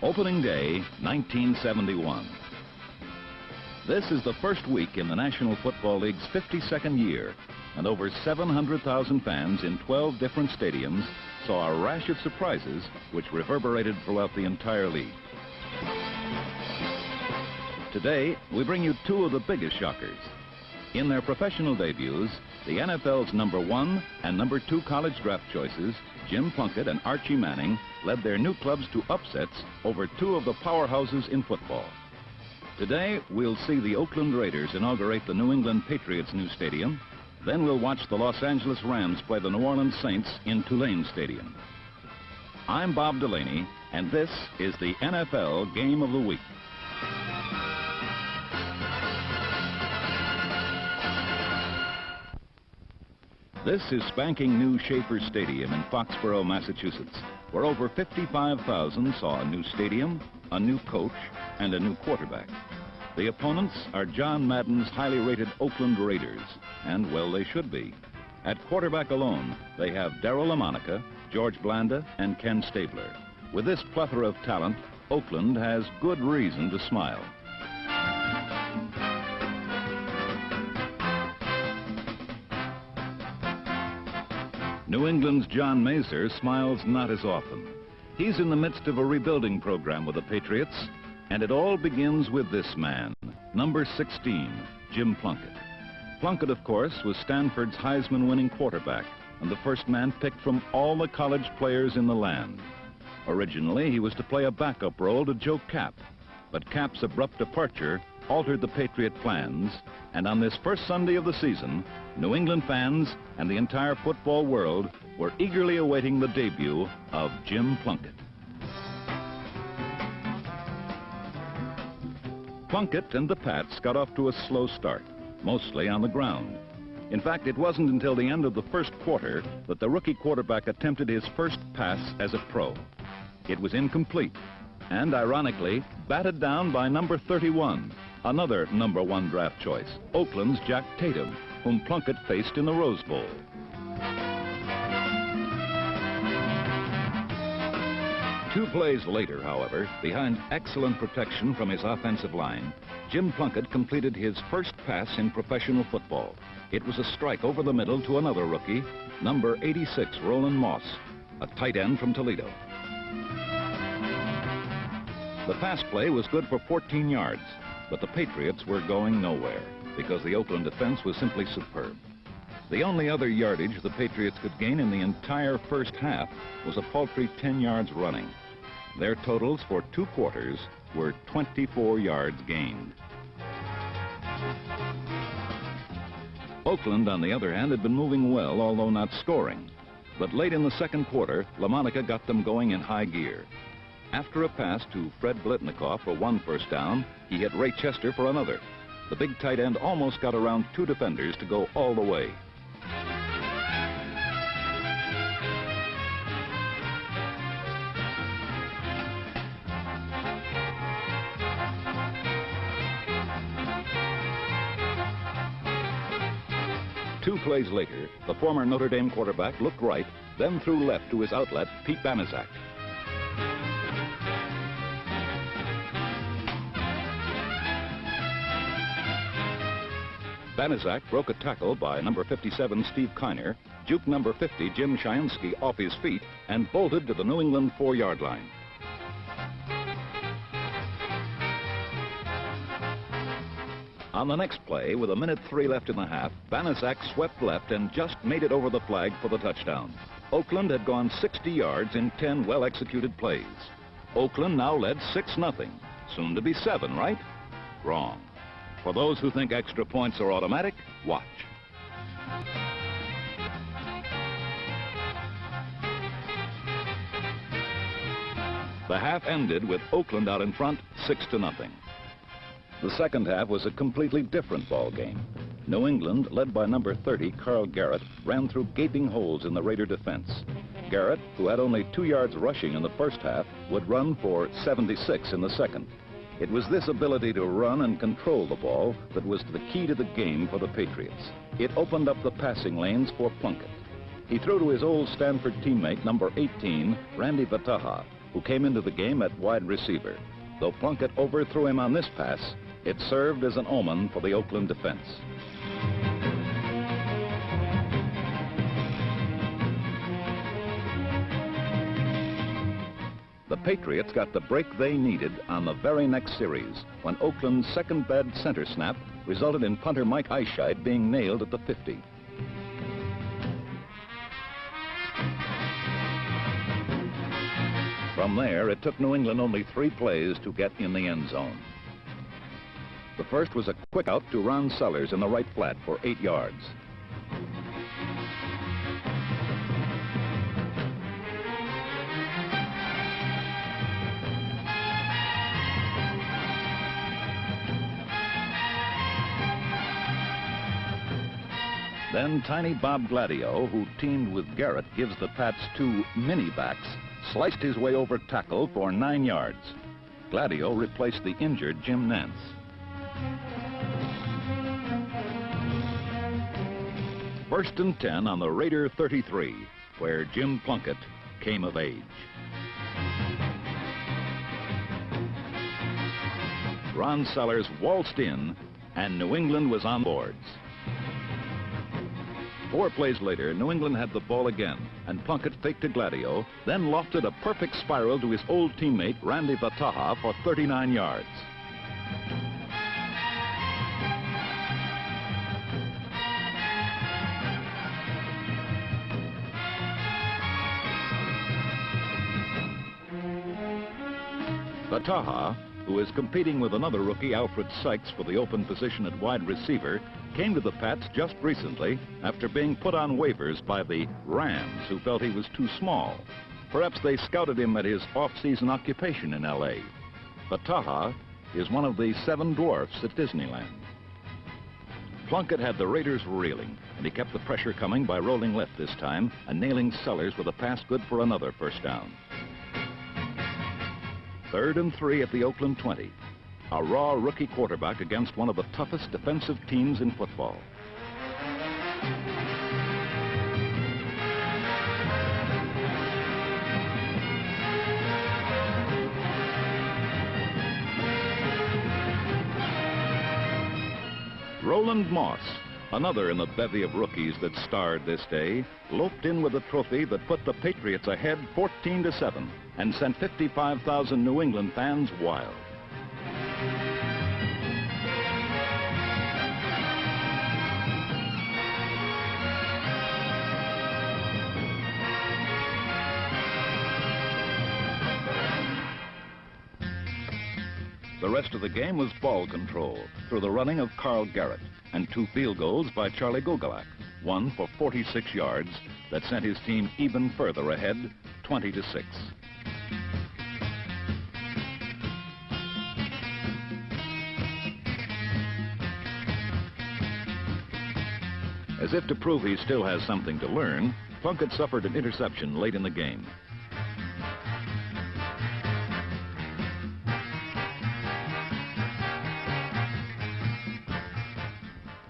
Opening day, 1971. This is the first week in the National Football League's 52nd year, and over 700,000 fans in 12 different stadiums saw a rash of surprises which reverberated throughout the entire league. Today, we bring you two of the biggest shockers. In their professional debuts, the NFL's #1 and #2 college draft choices, Jim Plunkett and Archie Manning, led their new clubs to upsets over two of the powerhouses in football. Today, we'll see the Oakland Raiders inaugurate the New England Patriots' new stadium. Then we'll watch the Los Angeles Rams play the New Orleans Saints in Tulane Stadium. I'm Bob Delaney, and this is the NFL Game of the Week. This is spanking new Schaefer Stadium in Foxborough, Massachusetts, where over 55,000 saw a new stadium, a new coach, and a new quarterback. The opponents are John Madden's highly rated Oakland Raiders, and well, they should be. At quarterback alone, they have Darryl LaMonica, George Blanda, and Ken Stabler. With this plethora of talent, Oakland has good reason to smile. New England's John Mazur smiles not as often. He's in the midst of a rebuilding program with the Patriots, and it all begins with this man, number 16, Jim Plunkett. Plunkett, of course, was Stanford's Heisman-winning quarterback and the first man picked from all the college players in the land. Originally, he was to play a backup role to Joe Kapp, but Kapp's abrupt departure altered the Patriot plans, and on this first Sunday of the season, New England fans and the entire football world were eagerly awaiting the debut of Jim Plunkett. Plunkett and the Pats got off to a slow start, mostly on the ground. In fact, it wasn't until the end of the first quarter that the rookie quarterback attempted his first pass as a pro. It was incomplete, and ironically, batted down by number 31, another #1 draft choice, Oakland's Jack Tatum, whom Plunkett faced in the Rose Bowl. Two plays later, however, behind excellent protection from his offensive line, Jim Plunkett completed his first pass in professional football. It was a strike over the middle to another rookie, number 86, Roland Moss, a tight end from Toledo. The pass play was good for 14 yards, but the Patriots were going nowhere because the Oakland defense was simply superb. The only other yardage the Patriots could gain in the entire first half was a paltry 10 yards running. Their totals for 2 quarters were 24 yards gained. Oakland, on the other hand, had been moving well, although not scoring. But late in the second quarter, LaMonica got them going in high gear. After a pass to Fred Blitnikoff for 1 first down, he hit Ray Chester for another. The big tight end almost got around 2 defenders to go all the way. Two plays later, the former Notre Dame quarterback looked right, then threw left to his outlet, Pete Banaszak. Banaszak broke a tackle by number 57, Steve Kiner, juked number 50, Jim Shiansky, off his feet, and bolted to the New England 4-yard line. On the next play, with 1:03 left in the half, Banaszak swept left and just made it over the flag for the touchdown. Oakland had gone 60 yards in 10 well-executed plays. Oakland now led 6-0, soon to be 7, right? Wrong. For those who think extra points are automatic, watch. The half ended with Oakland out in front, 6-0. The second half was a completely different ball game. New England, led by number 30, Carl Garrett, ran through gaping holes in the Raider defense. Garrett, who had only 2 yards rushing in the first half, would run for 76 in the second. It was this ability to run and control the ball that was the key to the game for the Patriots. It opened up the passing lanes for Plunkett. He threw to his old Stanford teammate, number 18, Randy Vataha, who came into the game at wide receiver. Though Plunkett overthrew him on this pass, it served as an omen for the Oakland defense. The Patriots got the break they needed on the very next series when Oakland's second bad center snap resulted in punter Mike Eichheit being nailed at the 50. From there, it took New England only 3 plays to get in the end zone. The first was a quick out to Ron Sellers in the right flat for 8 yards. Then tiny Bob Gladio, who teamed with Garrett, gives the Pats 2 mini-backs, sliced his way over tackle for 9 yards. Gladio replaced the injured Jim Nance. First and 10 on the Raider 33, where Jim Plunkett came of age. Ron Sellers waltzed in, and New England was on boards. 4 plays later, New England had the ball again, and Plunkett faked to Gladio, then lofted a perfect spiral to his old teammate, Randy Vataha, for 39 yards. Vataha, who is competing with another rookie, Alfred Sykes, for the open position at wide receiver, came to the Pats just recently after being put on waivers by the Rams, who felt he was too small. Perhaps they scouted him at his off-season occupation in L.A. Vataha is one of the 7 dwarfs at Disneyland. Plunkett had the Raiders reeling, and he kept the pressure coming by rolling left this time and nailing Sellers with a pass good for another first down. 3rd and 3 at the Oakland 20. A raw rookie quarterback against one of the toughest defensive teams in football. Roland Moss, another in the bevy of rookies that starred this day, loped in with a trophy that put the Patriots ahead 14-7 and sent 55,000 New England fans wild. The rest of the game was ball control through the running of Carl Garrett and 2 field goals by Charlie Gogolak, one for 46 yards that sent his team even further ahead, 20-6. As if to prove he still has something to learn, Plunkett suffered an interception late in the game.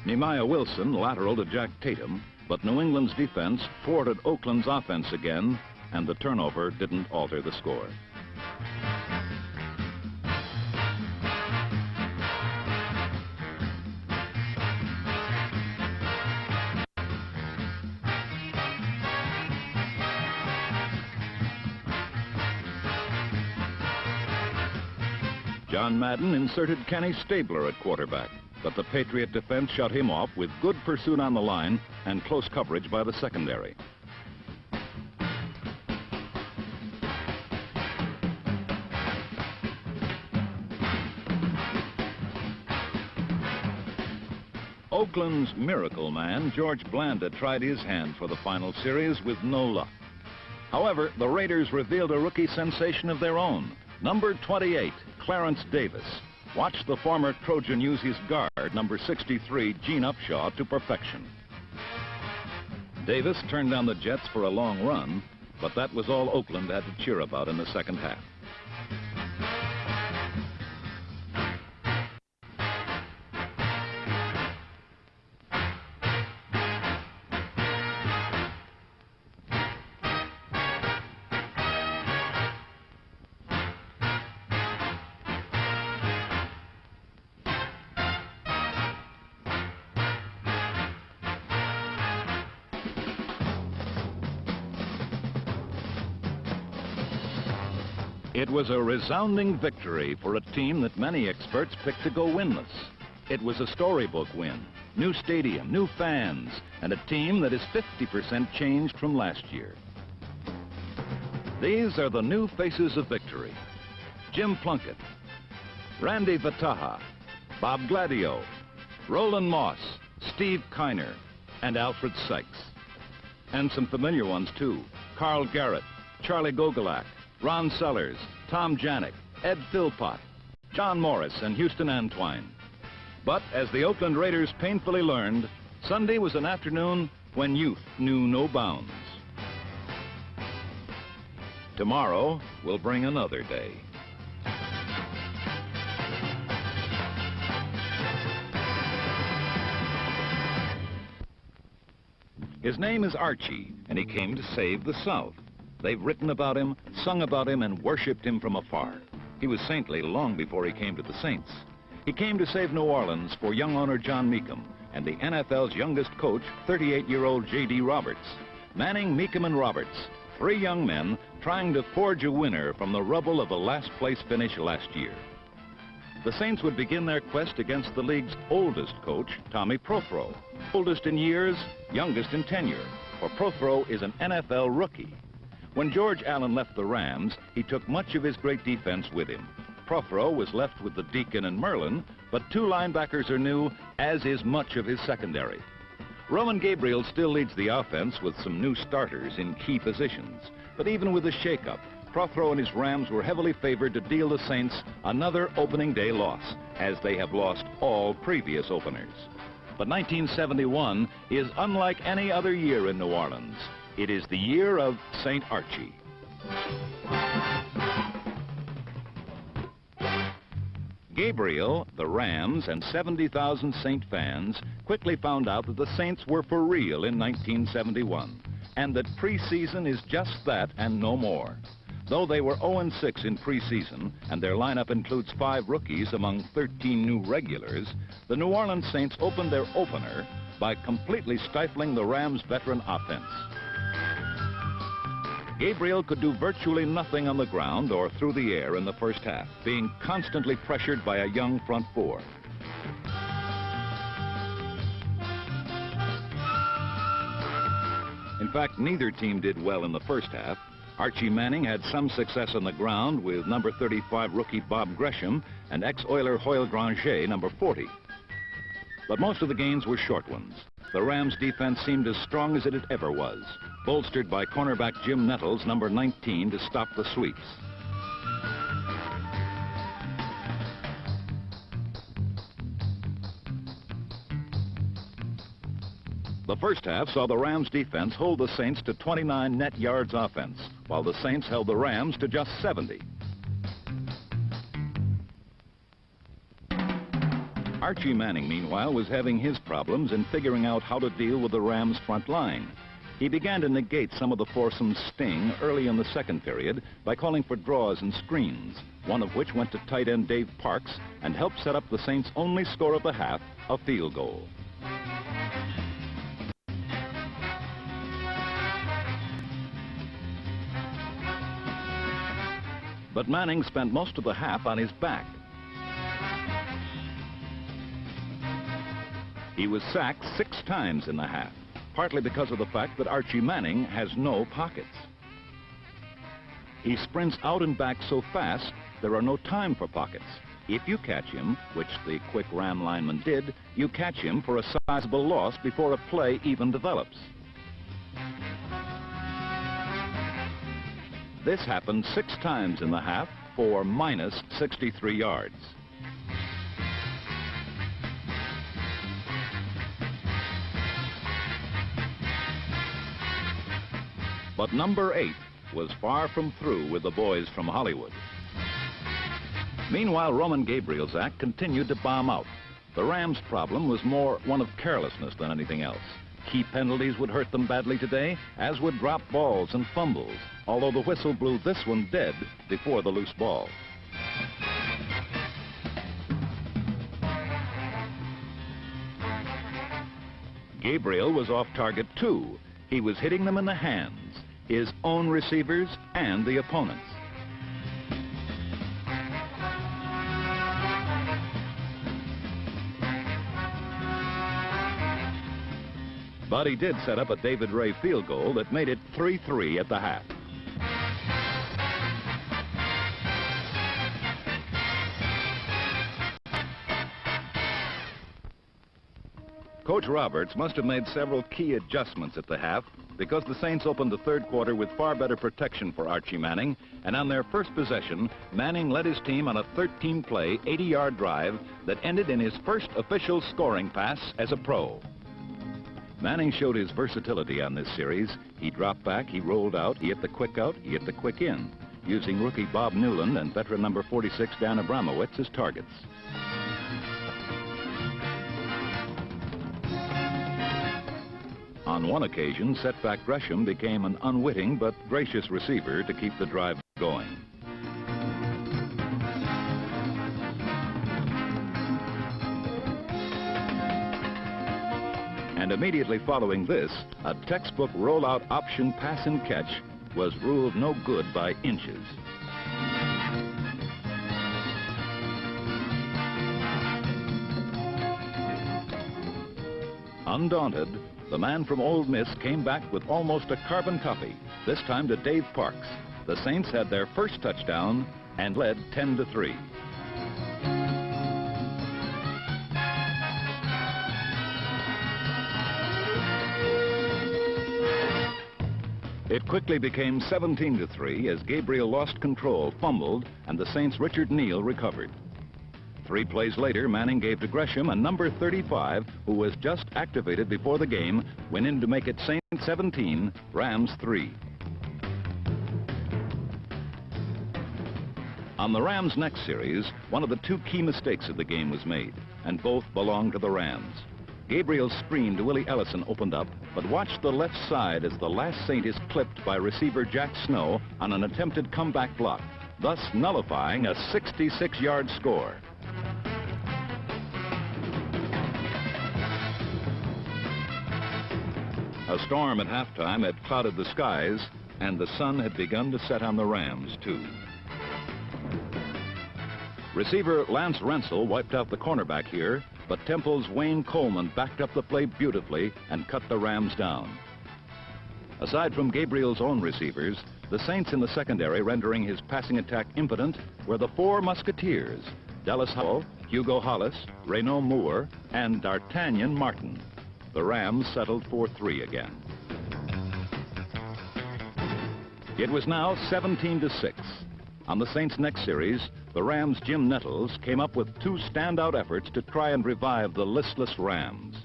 Nehemiah Wilson lateraled to Jack Tatum, but New England's defense thwarted Oakland's offense again, and the turnover didn't alter the score. John Madden inserted Kenny Stabler at quarterback, but the Patriot defense shut him off with good pursuit on the line and close coverage by the secondary. Oakland's miracle man, George Blanda, tried his hand for the final series with no luck. However, the Raiders revealed a rookie sensation of their own, number 28, Clarence Davis. Watch the former Trojan use his guard, number 63, Gene Upshaw, to perfection. Davis turned down the Jets for a long run, but that was all Oakland had to cheer about in the second half. It was a resounding victory for a team that many experts picked to go winless. It was a storybook win, new stadium, new fans, and a team that is 50% changed from last year. These are the new faces of victory. Jim Plunkett, Randy Vataha, Bob Gladio, Roland Moss, Steve Kiner, and Alfred Sykes. And some familiar ones too. Carl Garrett, Charlie Gogolak, Ron Sellers, Tom Janik, Ed Philpott, John Morris, and Houston Antwine. But as the Oakland Raiders painfully learned, Sunday was an afternoon when youth knew no bounds. Tomorrow will bring another day. His name is Archie, and he came to save the South. They've written about him, sung about him, and worshipped him from afar. He was saintly long before he came to the Saints. He came to save New Orleans for young owner John Mecum and the NFL's youngest coach, 38-year-old J.D. Roberts. Manning, Mecum, and Roberts, three young men trying to forge a winner from the rubble of a last-place finish last year. The Saints would begin their quest against the league's oldest coach, Tommy Prothro. Oldest in years, youngest in tenure, for Prothro is an NFL rookie. When George Allen left the Rams, he took much of his great defense with him. Prothro was left with the Deacon and Merlin, but two linebackers are new, as is much of his secondary. Roman Gabriel still leads the offense with some new starters in key positions. But even with the shakeup, Prothro and his Rams were heavily favored to deal the Saints another opening day loss, as they have lost all previous openers. But 1971 is unlike any other year in New Orleans. It is the year of St. Archie. Gabriel, the Rams, and 70,000 Saint fans quickly found out that the Saints were for real in 1971, and that preseason is just that and no more. Though they were 0-6 in preseason, and their lineup includes 5 rookies among 13 new regulars, the New Orleans Saints opened their opener by completely stifling the Rams' veteran offense. Gabriel could do virtually nothing on the ground or through the air in the first half, being constantly pressured by a young front four. In fact, neither team did well in the first half. Archie Manning had some success on the ground with number 35 rookie Bob Gresham and ex-Oiler Hoyle Granger, number 40. But most of the gains were short ones. The Rams' defense seemed as strong as it ever was, bolstered by cornerback Jim Nettles, number 19, to stop the sweeps. The first half saw the Rams' defense hold the Saints to 29 net yards offense, while the Saints held the Rams to just 70. Archie Manning, meanwhile, was having his problems in figuring out how to deal with the Rams' front line. He began to negate some of the foursome's sting early in the second period by calling for draws and screens, one of which went to tight end Dave Parks and helped set up the Saints' only score of the half, a field goal. But Manning spent most of the half on his back. He was sacked 6 times in the half, partly because of the fact that Archie Manning has no pockets. He sprints out and back so fast, there are no time for pockets. If you catch him, which the quick Ram lineman did, you catch him for a sizable loss before a play even develops. This happened 6 times in the half for minus 63 yards. But number 8 was far from through with the boys from Hollywood. Meanwhile, Roman Gabriel's act continued to bomb out. The Rams' problem was more one of carelessness than anything else. Key penalties would hurt them badly today, as would drop balls and fumbles, although the whistle blew this one dead before the loose ball. Gabriel was off target too. He was hitting them in the hands, his own receivers and the opponents. But he did set up a David Ray field goal that made it 3-3 at the half. Coach Roberts must have made several key adjustments at the half because the Saints opened the third quarter with far better protection for Archie Manning, and on their first possession, Manning led his team on a 13-play, 80-yard drive that ended in his first official scoring pass as a pro. Manning showed his versatility on this series. He dropped back, he rolled out, he hit the quick out, he hit the quick in, using rookie Bob Newland and veteran number 46 Dan Abramowitz as targets. On one occasion, setback Gresham became an unwitting but gracious receiver to keep the drive going. And immediately following this, a textbook rollout option pass and catch was ruled no good by inches. Undaunted, the man from Ole Miss came back with almost a carbon copy, this time to Dave Parks. The Saints had their first touchdown and led 10-3. It quickly became 17-3 as Gabriel lost control, fumbled, and the Saints' Richard Neal recovered. 3 plays later, Manning gave to Gresham, a number 35, who was just activated before the game, went in to make it Saints 17, Rams 3. On the Rams' next series, one of the 2 key mistakes of the game was made, and both belonged to the Rams. Gabriel's screen to Willie Ellison opened up, but watched the left side as the last Saint is clipped by receiver Jack Snow on an attempted comeback block, thus nullifying a 66-yard score. A storm at halftime had clouded the skies, and the sun had begun to set on the Rams, too. Receiver Lance Rensel wiped out the cornerback here, but Temple's Wayne Coleman backed up the play beautifully and cut the Rams down. Aside from Gabriel's own receivers, the Saints in the secondary rendering his passing attack impotent were the 4 Musketeers, Dallas Howell, Hugo Hollis, Reno Moore, and D'Artagnan Martin. The Rams settled for 3 again. It was now 17-6. On the Saints' next series, the Rams' Jim Nettles came up with 2 standout efforts to try and revive the listless Rams.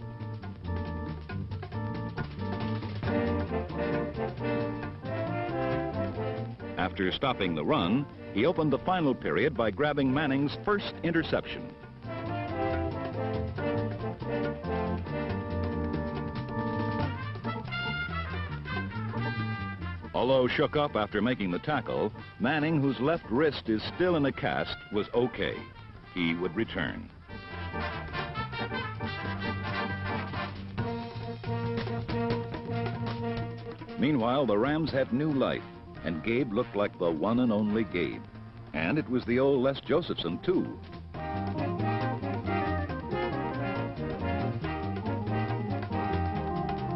After stopping the run, he opened the final period by grabbing Manning's first interception. Although shook up after making the tackle, Manning, whose left wrist is still in a cast, was okay. He would return. Meanwhile, the Rams had new life, and Gabe looked like the one and only Gabe. And it was the old Les Josephson, too.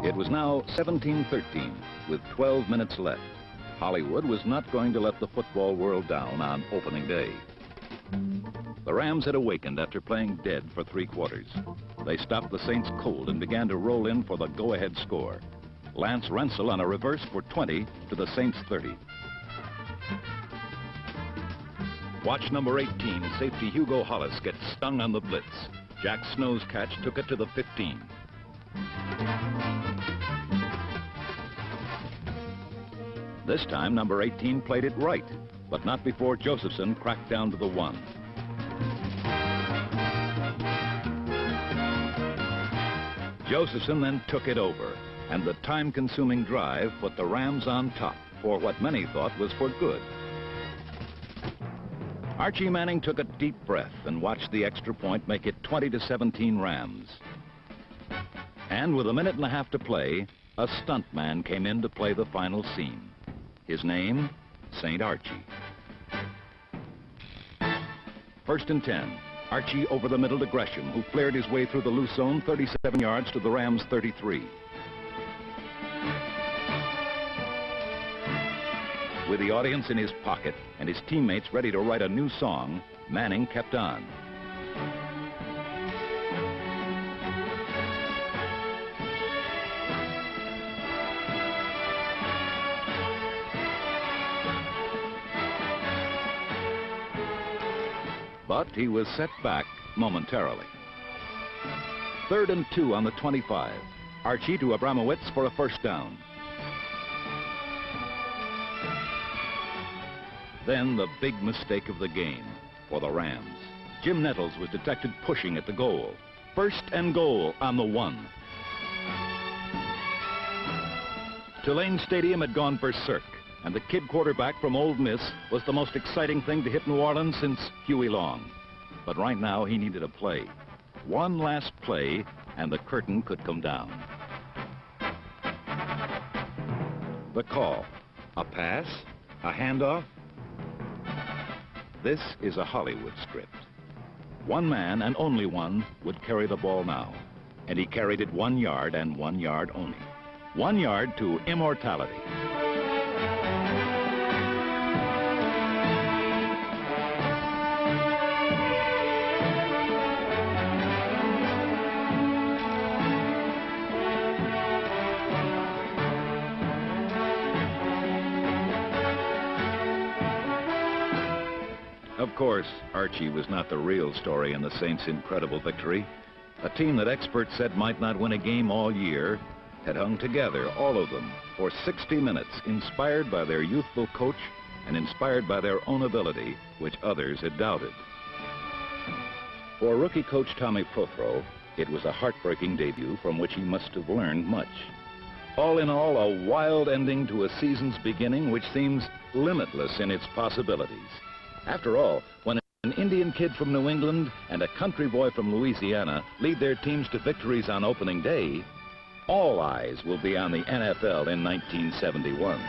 It was now 17-13, with 12 minutes left. Hollywood was not going to let the football world down on opening day. The Rams had awakened after playing dead for 3 quarters. They stopped the Saints cold and began to roll in for the go-ahead score. Lance Rensel on a reverse for 20 to the Saints 30. Watch number 18, safety Hugo Hollis, get stung on the blitz. Jack Snow's catch took it to the 15. This time, number 18 played it right, but not before Josephson cracked down to the 1. Josephson then took it over, and the time-consuming drive put the Rams on top for what many thought was for good. Archie Manning took a deep breath and watched the extra point make it 20-17 Rams. And with a minute and a half to play, a stuntman came in to play the final scene. His name, St. Archie. 1st and 10. Archie over the middle to Gresham, who flared his way through the loose zone 37 yards to the Rams' 33. With the audience in his pocket and his teammates ready to write a new song, Manning kept on. But he was set back momentarily. 3rd and 2 on the 25. Archie to Abramowitz for a first down. Then the big mistake of the game for the Rams. Jim Nettles was detected pushing at the goal. 1st and goal on the 1. Tulane Stadium had gone berserk, and the kid quarterback from Ole Miss was the most exciting thing to hit New Orleans since Huey Long. But right now he needed a play. One last play, and the curtain could come down. The call. A pass? A handoff? This is a Hollywood script. One man, and only one, would carry the ball now. And he carried it 1 yard and 1 yard only. 1 yard to immortality. Of course, Archie was not the real story in the Saints' incredible victory. A team that experts said might not win a game all year had hung together, all of them, for 60 minutes, inspired by their youthful coach and inspired by their own ability, which others had doubted. For rookie coach Tommy Prothro, it was a heartbreaking debut from which he must have learned much. All in all, a wild ending to a season's beginning which seems limitless in its possibilities. After all, when an Indian kid from New England and a country boy from Louisiana lead their teams to victories on opening day, all eyes will be on the NFL in 1971.